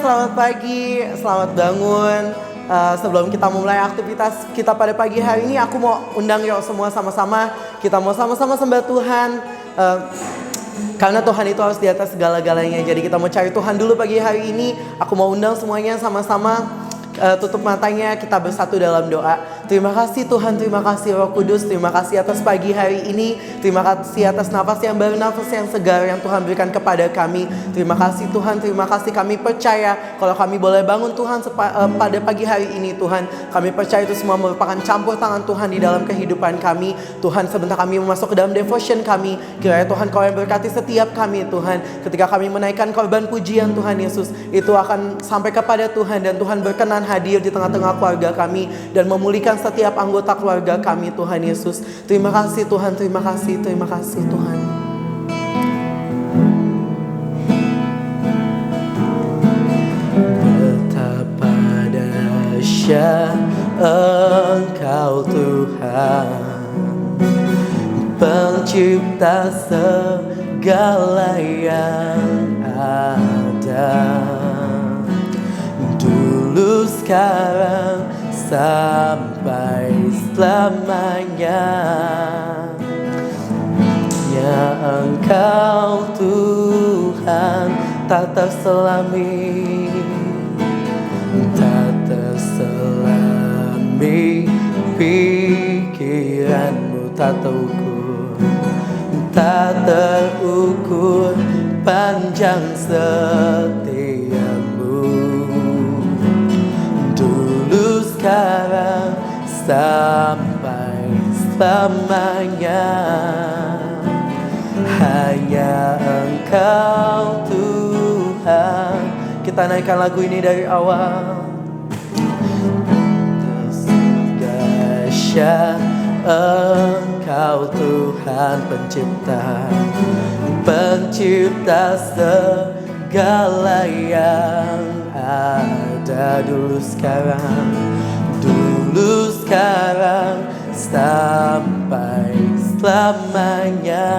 selamat pagi, selamat bangun. Sebelum kita memulai aktivitas kita pada pagi hari ini, aku mau undang yuk semua sama-sama. Kita mau sama-sama sembah Tuhan. Karena Tuhan itu harus di atas segala-galanya. Jadi kita mau cari Tuhan dulu pagi hari ini. Aku mau undang semuanya sama-sama tutup matanya, kita bersatu dalam doa. Terima kasih Tuhan, terima kasih Roh Kudus, terima kasih atas pagi hari ini. Terima kasih atas nafas yang baru, nafas yang segar yang Tuhan berikan kepada kami. Terima kasih Tuhan, terima kasih. Kami percaya kalau kami boleh bangun Tuhan pada pagi hari ini Tuhan. Kami percaya itu semua merupakan campur tangan Tuhan di dalam kehidupan kami. Tuhan, sebentar kami masuk ke dalam devotion kami. Kiranya Tuhan Kau yang berkati setiap kami Tuhan. Ketika kami menaikkan korban pujian Tuhan Yesus, itu akan sampai kepada Tuhan. Dan Tuhan berkenan hadir di tengah-tengah keluarga kami dan memulihkan setiap anggota keluarga kami Tuhan Yesus. Terima kasih Tuhan, terima kasih Tuhan. Betapa dahsyat Engkau Tuhan, pencipta segala yang ada. Dulu, sekarang, sampai selamanya. Ya Engkau Tuhan tak terselami, tak terselami. Pikiranmu tak terukur panjang setiamu. Dulu, sekarang, sampai selamanya. Hanya Engkau Tuhan. Kita naikkan lagu ini dari awal. Dahsyat Engkau Tuhan, pencipta segala yang ada. Dulu, sekarang, sampai selamanya.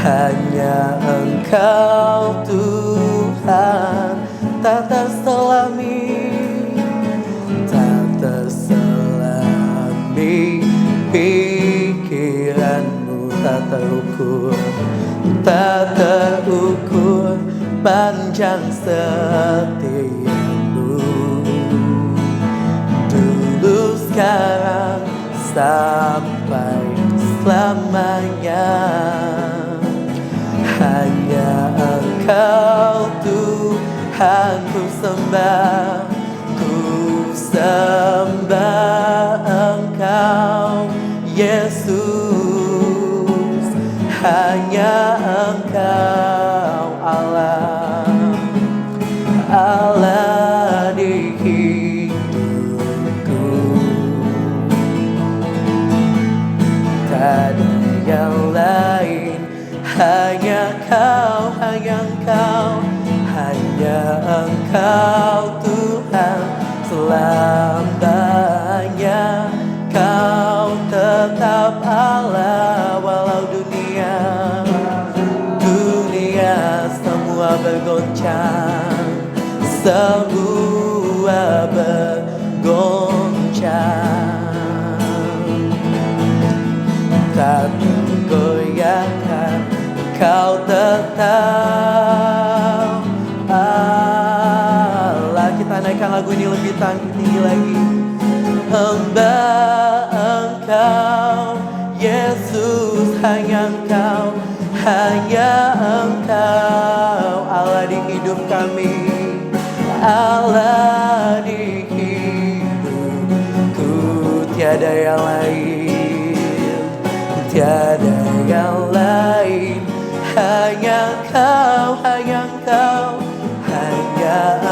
Hanya Engkau Tuhan, tak terselami. Pikiranmu tak terukur panjang setiamu. Dulu, sekarang, sampai selamanya. Hanya Engkau Tuhan, ku sembah Engkau Yesus. Hanya Engkau Allah di hidupku. Tak ada yang lain, hanya Engkau Tuhan selamanya. Kau tetap Allah walau dunia semua bergoncang, tak tergoyahkan. Kau tetap Allah. Kita naikkan lagu ini lebih tinggi lagi. Engkau Yesus, hanya Engkau Allah di hidup kami, Allah di hidupku. Tiada yang lain, hanya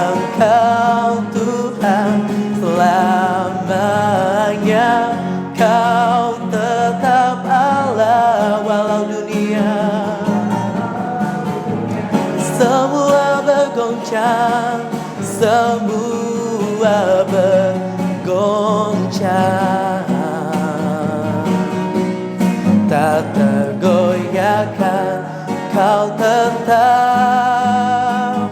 Engkau Tuhan selamanya. Kau tetap Allah walau dunia semua bergoncang, tak tergoyahkan. Kau tetap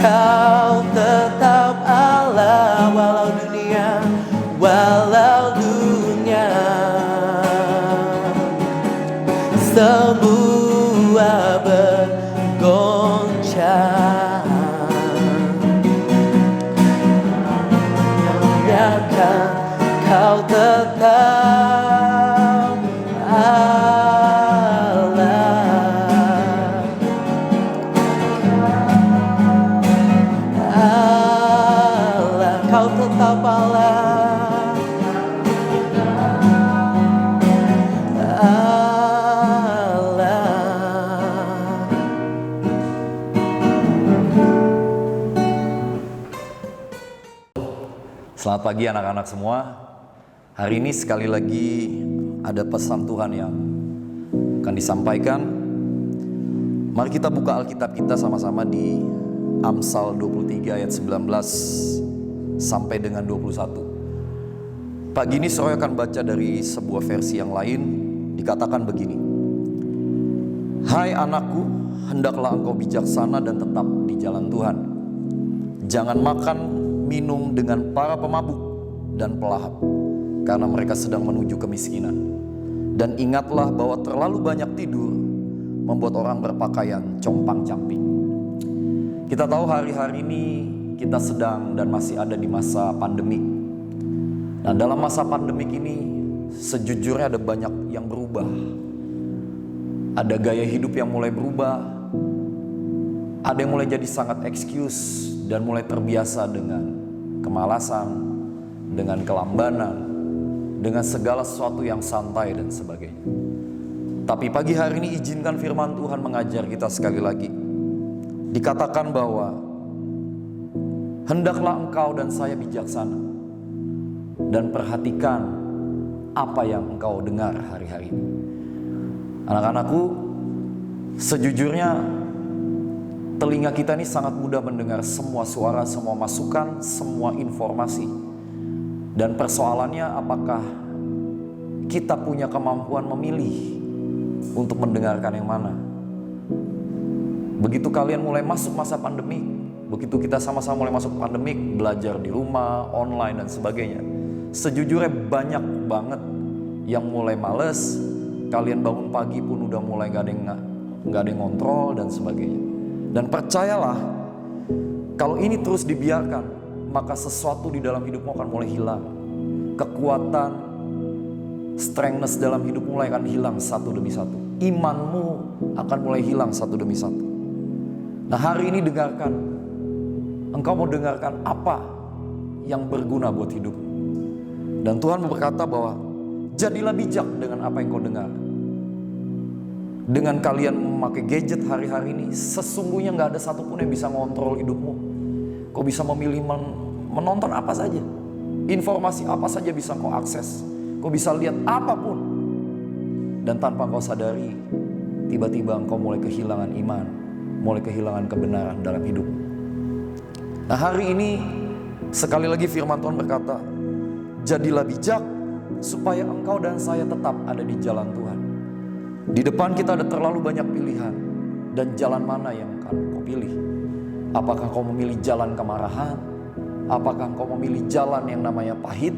Kau tetap Allah walau dunia semua bergoncang. Biarkan kau tetap Allah, kau tetap Allah. Selamat pagi anak-anak semua. Hari ini sekali lagi ada pesan Tuhan yang akan disampaikan. Mari kita buka Alkitab kita sama-sama di Amsal 23 ayat 19 sampai dengan 21. Pagi ini saya akan baca dari sebuah versi yang lain. Dikatakan begini. Hai anakku, hendaklah engkau bijaksana dan tetap di jalan Tuhan. Jangan makan minum dengan para pemabuk dan pelahap, karena mereka sedang menuju kemiskinan. Dan ingatlah bahwa terlalu banyak tidur membuat orang berpakaian compang-camping. Kita tahu hari-hari ini kita sedang dan masih ada di masa pandemik. Nah, dalam masa pandemik ini sejujurnya ada banyak yang berubah. Ada gaya hidup yang mulai berubah. Ada yang mulai jadi sangat excuse dan mulai terbiasa dengan kemalasan, dengan kelambanan, dengan segala sesuatu yang santai dan sebagainya. Tapi pagi hari ini izinkan firman Tuhan mengajar kita sekali lagi. Dikatakan bahwa hendaklah engkau dan saya bijaksana dan perhatikan apa yang engkau dengar hari-hari ini. Anak-anakku, sejujurnya telinga kita ini sangat mudah mendengar semua suara, semua masukan, semua informasi. Dan persoalannya apakah kita punya kemampuan memilih untuk mendengarkan yang mana. Begitu kalian mulai masuk masa pandemik, begitu kita sama-sama mulai masuk pandemik, belajar di rumah, online dan sebagainya. Sejujurnya banyak banget yang mulai males. Kalian bangun pagi pun udah mulai gak ada yang ngontrol dan sebagainya. Dan percayalah, kalau ini terus dibiarkan, maka sesuatu di dalam hidupmu akan mulai hilang. Kekuatan, strengthness dalam hidup mulai akan hilang satu demi satu. Imanmu akan mulai hilang satu demi satu. Nah, hari ini dengarkan. Engkau mau dengarkan apa yang berguna buat hidupmu. Dan Tuhan berkata bahwa jadilah bijak dengan apa yang kau dengar. Dengan kalian memakai gadget hari-hari ini, sesungguhnya gak ada satupun yang bisa ngontrol hidupmu. Kau bisa memilih menonton apa saja. Informasi apa saja bisa kau akses. Kau bisa lihat apapun. Dan tanpa kau sadari, tiba-tiba engkau mulai kehilangan iman, mulai kehilangan kebenaran dalam hidup. Nah, hari ini sekali lagi firman Tuhan berkata, jadilah bijak supaya engkau dan saya tetap ada di jalan Tuhan. Di depan kita ada terlalu banyak pilihan. Dan jalan mana yang akan kau pilih? Apakah kau memilih jalan kemarahan? Apakah kau memilih jalan yang namanya pahit,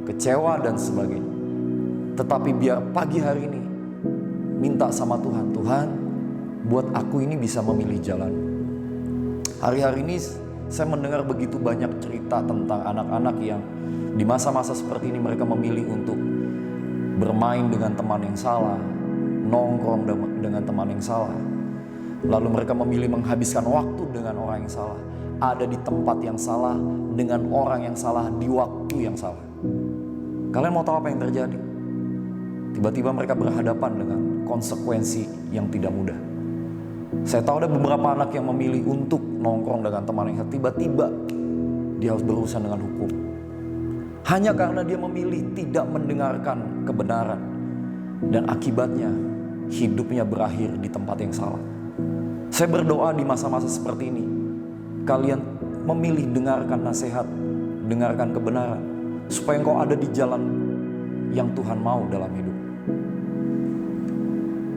kecewa dan sebagainya? Tetapi biar pagi hari ini minta sama Tuhan, Tuhan buat aku ini bisa memilih jalan. Hari-hari ini saya mendengar begitu banyak cerita tentang anak-anak yang di masa-masa seperti ini mereka memilih untuk bermain dengan teman yang salah, nongkrong dengan teman yang salah. Lalu mereka memilih menghabiskan waktu dengan orang yang salah, ada di tempat yang salah, dengan orang yang salah, di waktu yang salah. Kalian mau tahu apa yang terjadi? Tiba-tiba mereka berhadapan dengan konsekuensi yang tidak mudah. Saya tahu ada beberapa anak yang memilih untuk nongkrong dengan teman yang salah, tiba-tiba dia harus berurusan dengan hukum. Hanya karena dia memilih tidak mendengarkan kebenaran. Dan akibatnya hidupnya berakhir di tempat yang salah. Saya berdoa di masa-masa seperti ini, kalian memilih dengarkan nasihat, dengarkan kebenaran, supaya engkau ada di jalan yang Tuhan mau dalam hidup.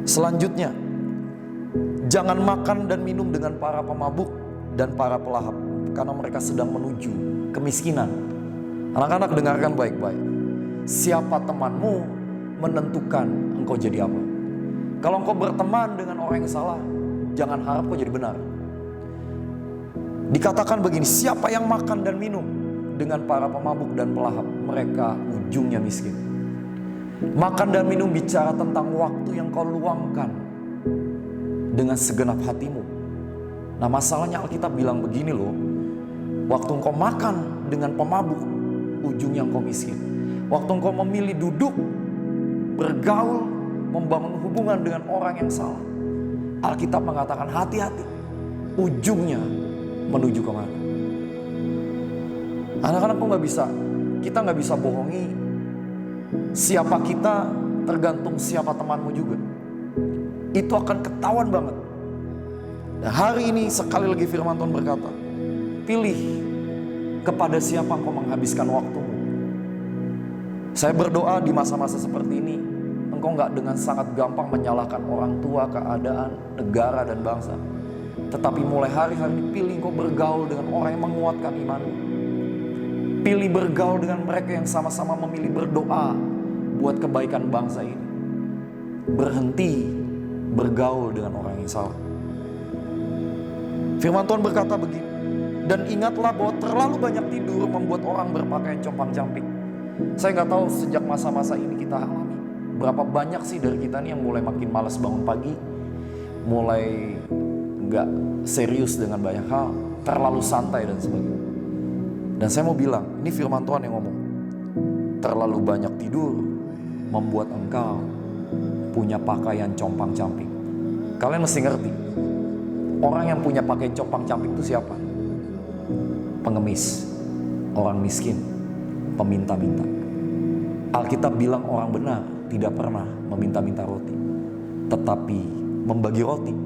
Selanjutnya, jangan makan dan minum dengan para pemabuk dan para pelahap, karena mereka sedang menuju kemiskinan. Anak-anak dengarkan baik-baik. Siapa temanmu menentukan engkau jadi apa. Kalau engkau berteman dengan orang yang salah, jangan harap kau jadi benar. Dikatakan begini, siapa yang makan dan minum dengan para pemabuk dan pelahap, mereka ujungnya miskin. Makan dan minum bicara tentang waktu yang kau luangkan dengan segenap hatimu. Nah, masalahnya Alkitab bilang begini loh, waktu engkau makan dengan pemabuk, ujungnya engkau miskin. Waktu engkau memilih duduk, bergaul, membangun hubungan dengan orang yang salah, Alkitab mengatakan hati-hati, ujungnya menuju kemana? Anak-anak kita nggak bisa bohongi siapa kita, tergantung siapa temanmu juga. Itu akan ketahuan banget. Dan hari ini sekali lagi firman Tuhan berkata, pilih kepada siapa engkau menghabiskan waktumu. Saya berdoa di masa-masa seperti ini, engkau nggak dengan sangat gampang menyalahkan orang tua, keadaan, negara, dan bangsa. Tetapi mulai hari-hari ini pilih engkau bergaul dengan orang yang menguatkan imanmu. Pilih bergaul dengan mereka yang sama-sama memilih berdoa buat kebaikan bangsa ini. Berhenti bergaul dengan orang yang salah. Firman Tuhan berkata begini, dan ingatlah bahwa terlalu banyak tidur membuat orang berpakaian compang-camping. Saya nggak tahu sejak masa-masa ini kita alami, berapa banyak sih dari kita nih yang mulai makin malas bangun pagi, mulai nggak serius dengan banyak hal, terlalu santai dan sebagainya. Dan saya mau bilang, ini firman Tuhan yang ngomong, terlalu banyak tidur membuat engkau punya pakaian compang-camping. Kalian mesti ngerti, orang yang punya pakaian compang-camping itu siapa? Pengemis, orang miskin, peminta-minta. Alkitab bilang orang benar tidak pernah meminta-minta roti, tetapi membagi roti.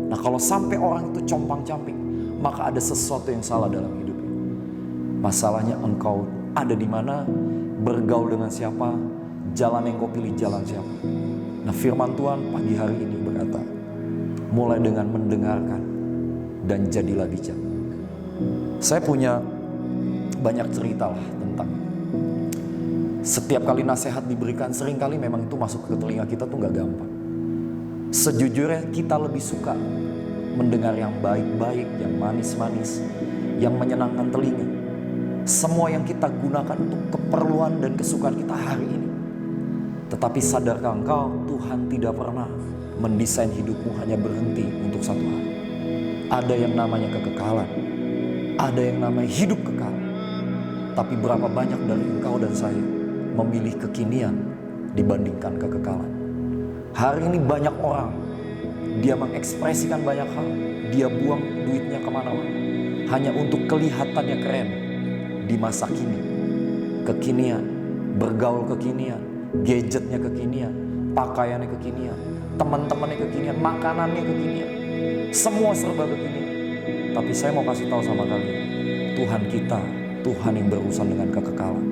Nah, kalau sampai orang itu compang-camping, maka ada sesuatu yang salah dalam hidupnya. Masalahnya engkau ada di mana, bergaul dengan siapa, jalan yang kau pilih jalan siapa. Nah, firman Tuhan pagi hari ini berkata, mulai dengan mendengarkan dan jadilah bijak. Saya punya banyak cerita lah tentang setiap kali nasihat diberikan, seringkali memang itu masuk ke telinga kita tuh gak gampang. Sejujurnya kita lebih suka mendengar yang baik-baik, yang manis-manis, yang menyenangkan telinga. Semua yang kita gunakan untuk keperluan dan kesukaan kita hari ini. Tetapi sadarkah engkau, Tuhan tidak pernah mendesain hidupmu hanya berhenti untuk satu hal. Ada yang namanya kekekalan, ada yang namanya hidup kekal. Tapi berapa banyak dari engkau dan saya memilih kekinian dibandingkan kekekalan. Hari ini banyak orang, dia mengekspresikan banyak hal, dia buang duitnya kemana-mana hanya untuk kelihatannya keren di masa kini. Kekinian, bergaul kekinian, gadgetnya kekinian, pakaiannya kekinian, teman-temannya kekinian, makanannya kekinian, semua serba kekinian. Tapi saya mau kasih tahu sama kalian, Tuhan kita, Tuhan yang berurusan dengan kekekalan.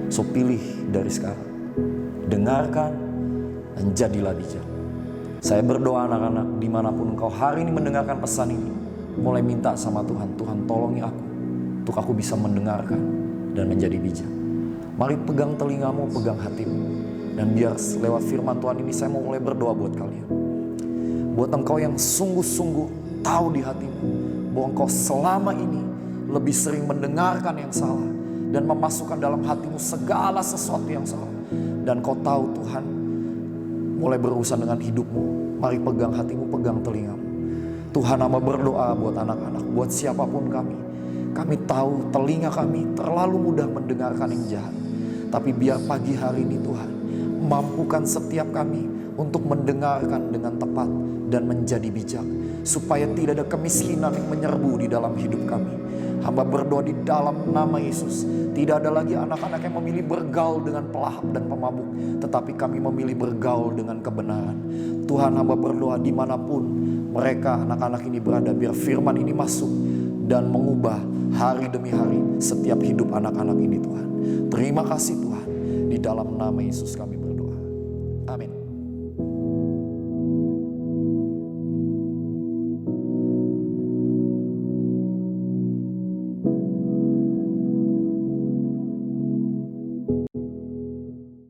So pilih dari sekarang, dengarkan dan jadilah bijak. Saya berdoa anak-anak, dimanapun engkau hari ini mendengarkan pesan ini, mulai minta sama Tuhan, Tuhan tolongi aku, untuk aku bisa mendengarkan dan menjadi bijak. Mari pegang telingamu, pegang hatimu. Dan biar lewat firman Tuhan ini saya mau mulai berdoa buat kalian. Buat engkau yang sungguh-sungguh tahu di hatimu bahwa engkau selama ini lebih sering mendengarkan yang salah dan memasukkan dalam hatimu segala sesuatu yang salah. Dan kau tahu Tuhan mulai berurusan dengan hidupmu. Mari pegang hatimu, pegang telingamu. Tuhan, hamba berdoa buat anak-anak, buat siapapun kami. Kami tahu telinga kami terlalu mudah mendengarkan yang jahat. Tapi biar pagi hari ini Tuhan, mampukan setiap kami untuk mendengarkan dengan tepat dan menjadi bijak. Supaya tidak ada kemiskinan yang menyerbu di dalam hidup kami. Hamba berdoa di dalam nama Yesus. Tidak ada lagi anak-anak yang memilih bergaul dengan pelahap dan pemabuk. Tetapi kami memilih bergaul dengan kebenaran. Tuhan, hamba berdoa dimanapun mereka anak-anak ini berada. Biar firman ini masuk dan mengubah hari demi hari setiap hidup anak-anak ini Tuhan. Terima kasih Tuhan. Di dalam nama Yesus kami berdoa. Amin.